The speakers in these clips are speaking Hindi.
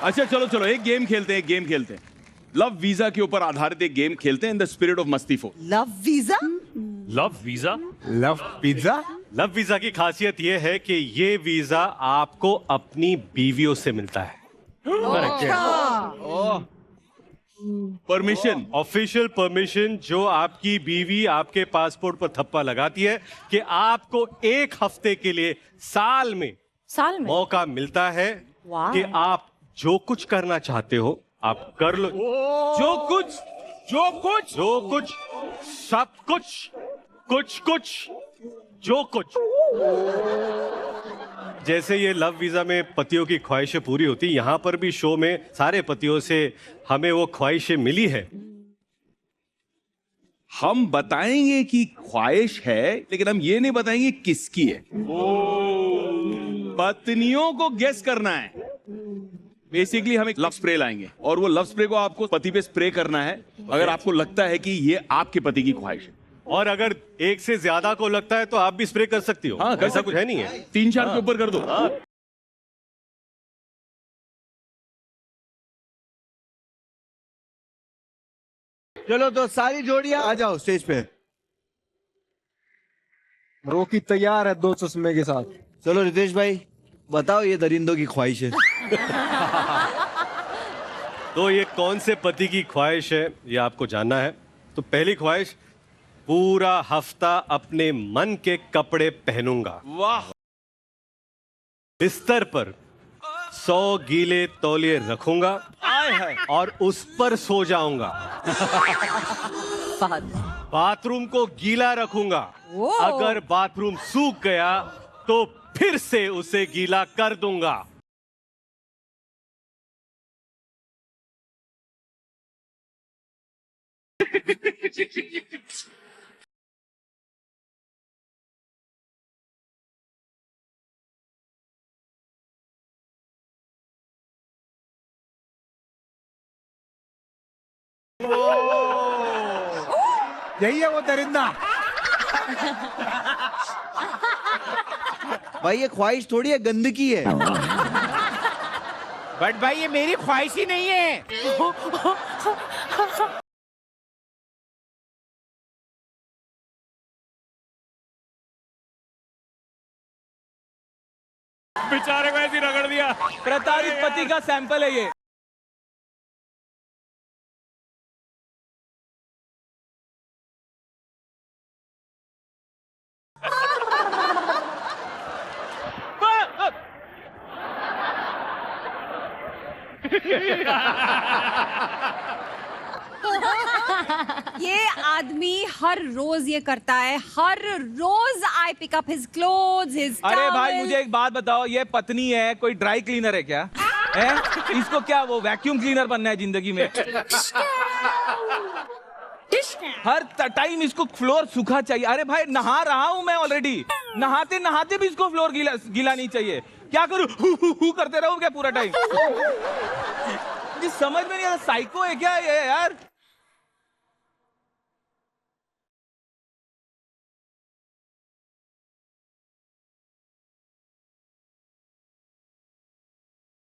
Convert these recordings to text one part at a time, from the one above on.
अच्छा चलो चलो एक गेम खेलते हैं, एक गेम खेलते हैं। लव वीजा के ऊपर आधारित एक गेम खेलते हैं इन द स्पिरिट ऑफ मस्तीफो। Love visa? Love visa? Love pizza. Love visa की खासियत यह है कि ये वीजा आपको अपनी बीवियों से मिलता है। परमिशन, ऑफिशियल परमिशन जो आपकी बीवी आपके पासपोर्ट पर थप्पा लगाती है कि आपको 1 हफ्ते के लिए साल में मौका मिलता है कि आप जो कुछ करना चाहते हो आप कर लो। जो कुछ सब कुछ जो कुछ। जैसे ये लव वीजा में पतियों की ख्वाहिशें पूरी होती, यहां पर भी शो में सारे पतियों से हमें वो ख्वाहिशें मिली है। हम बताएंगे कि ख्वाहिश है, लेकिन हम ये नहीं बताएंगे किसकी है। पत्नियों को गेस करना है। बेसिकली हम एक लव स्प्रे लाएंगे और वो लव स्प्रे को आपको पति पे स्प्रे करना है अगर आपको लगता है कि ये आपके पति की ख्वाहिश है। और अगर 1 से ज्यादा को लगता है तो आप भी स्प्रे कर सकती हो। हाँ, ऐसा कुछ है नहीं है। 3-4 के ऊपर कर दो। चलो तो सारी जोड़ियां आ जाओ स्टेज पे। रोकी तैयार है 2 चश्मे के साथ। चलो रितेश भाई बताओ ये दरिंदों की ख्वाहिश है। तो ये कौन से पति की ख्वाहिश है ये आपको जानना है। तो पहली ख्वाहिश, पूरा हफ्ता अपने मन के कपड़े पहनूंगा। वाह। बिस्तर पर 100 गीले तौलिए रखूंगा और उस पर सो जाऊंगा। बाथरूम को गीला रखूंगा। अगर बाथरूम सूख गया तो फिर से उसे गीला कर दूंगा। यही है वो दरिंदा। भाई ये ख्वाहिश थोड़ी है, गंदगी है। बट भाई ये मेरी ख्वाहिश ही नहीं है। बेचारे को ऐसे रगड़ दिया। प्रताड़ित पति का सैंपल है ये। ये आदमी हर रोज ये करता है, हर रोज I pick up his clothes, his अरे भाई मुझे एक बात बताओ, ये पत्नी है कोई ड्राई क्लीनर है क्या? है? इसको क्या वो वैक्यूम क्लीनर बनना है जिंदगी में? हर टाइम इसको फ्लोर सूखा चाहिए। अरे भाई नहा रहा हूं मैं ऑलरेडी, नहाते नहाते भी इसको फ्लोर गीला नहीं चाहिए। क्या करूं? हु करते रहूं क्या पूरा टाइम? मुझे समझ में नहीं आता, साइको है क्या ये यार?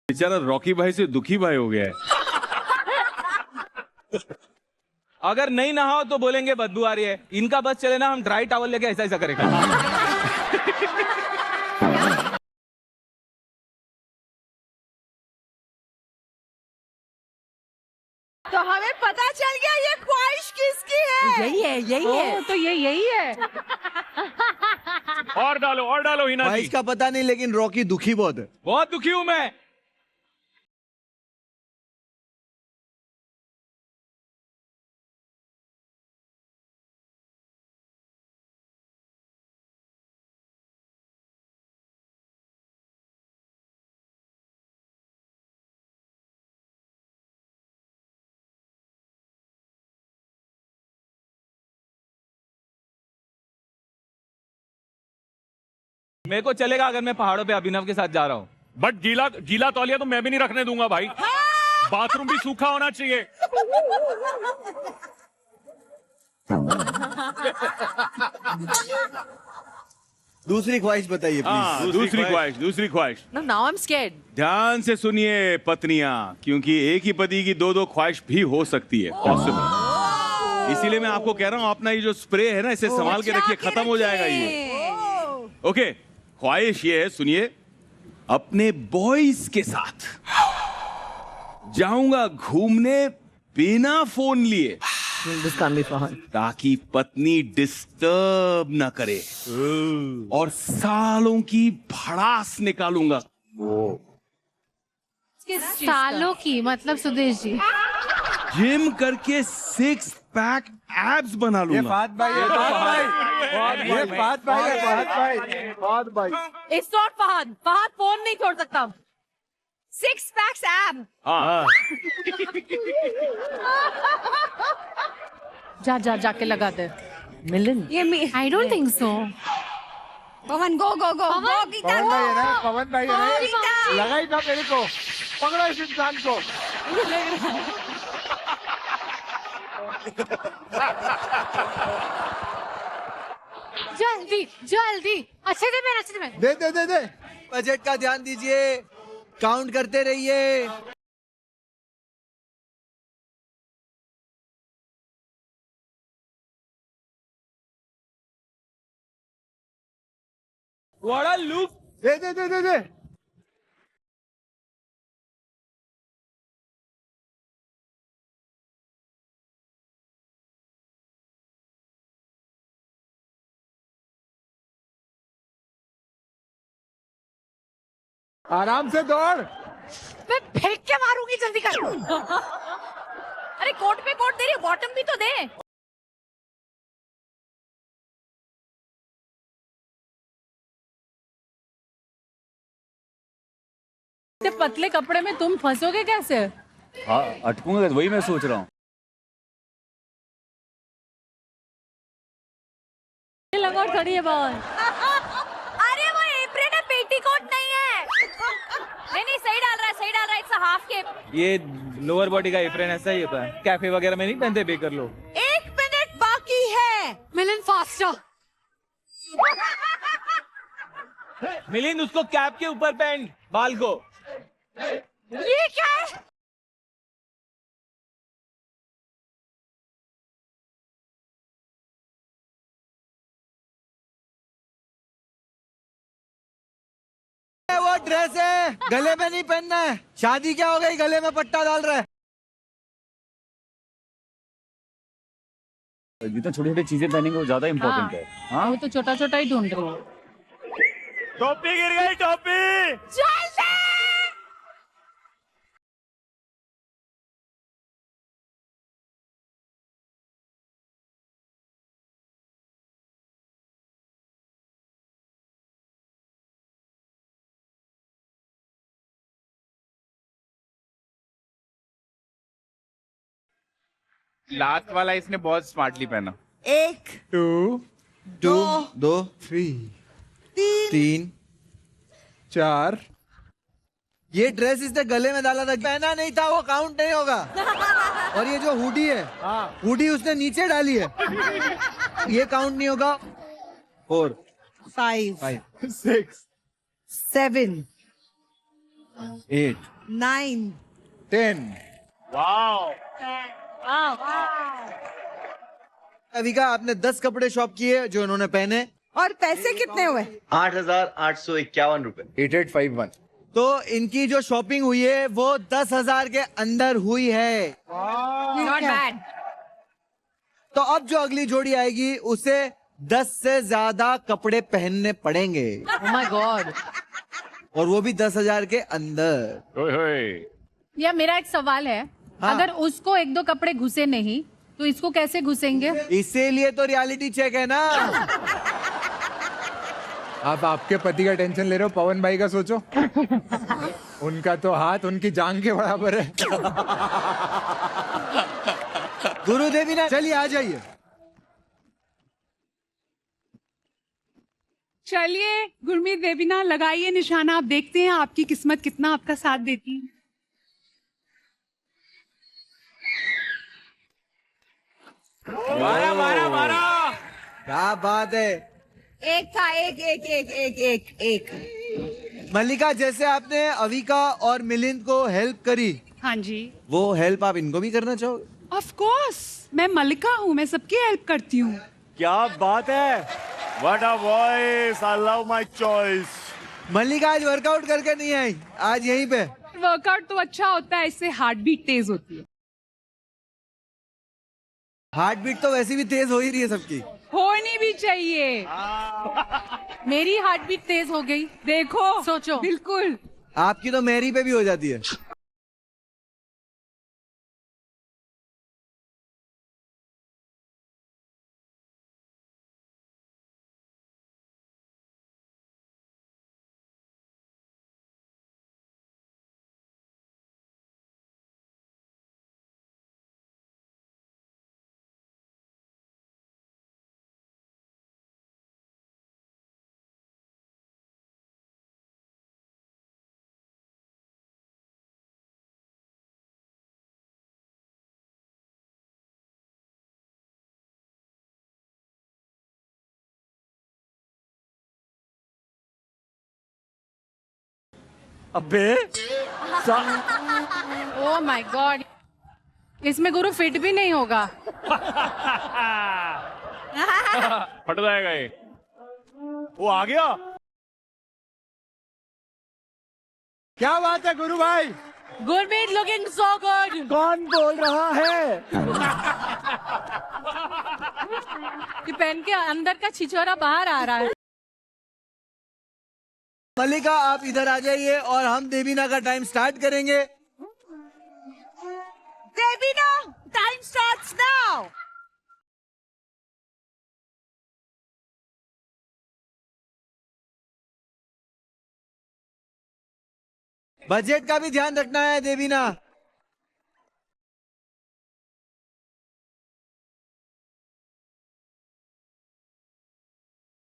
बेचारा रॉकी भाई से दुखी भाई हो गया है। अगर नहीं नहाओ तो बोलेंगे बदबू आ रही है। इनका बस चले ना, हम ड्राई टॉवल लेके ऐसा ऐसा करेगा। तो हमें पता चल गया ये ख्वाहिश किसकी है। यही है तो यही है। और डालो हिना ख्वाहिश जी। का पता नहीं लेकिन रॉकी दुखी बहुत है। बहुत दुखी हूं मैं। मेरे को चलेगा अगर मैं पहाड़ों पे अभिनव के साथ जा रहा हूँ। बट गीला तौलिया तो मैं भी नहीं रखने दूंगा भाई। बाथरूम भी सूखा होना चाहिए। दूसरी ख्वाहिश बताइए हाँ प्लीज। दूसरी ख्वाहिश No, now I'm scared. ध्यान से सुनिए पत्नियां, क्योंकि एक ही पति की दो ख्वाहिश भी हो सकती है, पॉसिबल। इसीलिए मैं आपको कह रहा हूं अपना ये जो स्प्रे है ना, इसे संभाल के रखिए, खत्म हो जाएगा ये। ओके, ख्वाहिश ये है, सुनिए, अपने बॉयज के साथ जाऊंगा घूमने बिना फोन लिए, This can't be fun. ताकि पत्नी डिस्टर्ब ना करे, और सालों की भड़ास निकालूंगा। सालों की मतलब सुदेश जी जिम करके 6 पैक एब्स बना लूंगा। बात भाई It's not Fahad. Fahad phone नहीं छोड़ सकता. 6 packs ab. हाँ जाके लगा दे Milind. ये आई डोंट थिंक सो पवन गो गो गो गो गीता पवन भाई है ना, गो। पवन भाई है ना, गीता। लगा ही था मेरे को, पकड़ो इस इंसान को। जल्दी जल्दी अच्छे से मैं दे बजट का ध्यान दीजिए, काउंट करते रहिए। What a look! दे आराम से दौड़। मैं फेंक के मारूंगी जल्दी कर अरे कोट पे कोट दे रही, बॉटम भी तो दे. इतने पतले कपड़े में तुम फंसोगे कैसे? हाँ अटकूंगा, वही मैं सोच रहा हूँ। लंगोट खड़ी है बाहर. अरे वो एप्रन है, पेटीकोट नहीं है. नहीं सही डाल रहा है, इट्स हाफ केप. ये लोअर बॉडी का एप्रन ऐसा ही होता है, कैफे वगैरह में नहीं पहनते बेकर लोग। 1 मिनट बाकी है। मिलन फास्टर. मिलिंद उसको कैप के ऊपर पहन, बाल को। ये क्या है? वो ड्रेस है, गले में नहीं पहनना है। शादी क्या हो गई, गले में पट्टा डाल रहा है। जितना छोटी छोटी चीजें पहनेंगे वो ज्यादा इम्पोर्टेंट है। हाँ वो तो छोटा छोटा ही ढूंढ रही हूँ. टोपी गिर गई, टोपी। लास्ट वाला इसने बहुत स्मार्टली पहना. 1 दो 3 4 ये ड्रेस इसने गले में डाला था, पहना नहीं था, वो काउंट नहीं होगा। और ये जो हुडी है, हुडी उसने नीचे डाली है, ये काउंट नहीं होगा। 4 5 6 7 8 9 10 अविका आपने 10 कपड़े शॉप किए जो इन्होंने पहने, और पैसे कितने हुए? 8,851 रुपए। 8851। तो इनकी जो शॉपिंग हुई है वो 10,000 के अंदर हुई है। Not bad. तो अब जो अगली जोड़ी आएगी उसे 10 से ज्यादा कपड़े पहनने पड़ेंगे, Oh my God. और वो भी 10,000 के अंदर। ओए होए। या मेरा एक सवाल है, हाँ। अगर उसको 1-2 कपड़े घुसे नहीं तो इसको कैसे घुसेंगे? इसीलिए तो रियलिटी चेक है ना। आप आपके पति का टेंशन ले रहे हो, पवन भाई का सोचो। उनका तो हाथ उनकी जांग के बराबर है। गुरुदेवी ना, चलिए आ जाइए। चलिए गुरमीत बेबीना, लगाइए निशाना, आप देखते हैं आपकी किस्मत कितना आपका साथ देती है। मारा मारा मारा। क्या बात है, एक था, एक। मल्लिका, जैसे आपने अविका और मिलिंद को हेल्प करी, हाँ जी, वो हेल्प आप इनको भी करना चाहोगे? Of course. मैं मल्लिका हूँ, मैं सबकी हेल्प करती हूँ। क्या बात है। What a voice! I love my choice. मल्लिका आज वर्कआउट करके नहीं आई, आज यहीं पे। वर्कआउट तो अच्छा होता है, इससे हार्ट बीट तेज होती है। हार्ट बीट तो वैसे भी तेज हो ही रही है सबकी। होनी भी चाहिए। मेरी हार्ट बीट तेज हो गई। देखो, सोचो। बिल्कुल। आपकी तो मैरी पे भी हो जाती है। अबे ओ माय गॉड, इसमें गुरु फिट भी नहीं होगा। फट जाएगा ये। वो आ गया। क्या बात है गुरु भाई। Gurmeet looking so good. कौन बोल रहा है। ये पेन के अंदर का छिछोरा बाहर आ रहा है। मल्लिका, आप इधर आ जाइए और हम देवीना का टाइम स्टार्ट करेंगे। Devina, time starts now. Budget का भी ध्यान रखना है देवीना।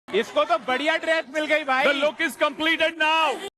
इसको तो बढ़िया ड्रेस मिल गई भाई। The look is completed now.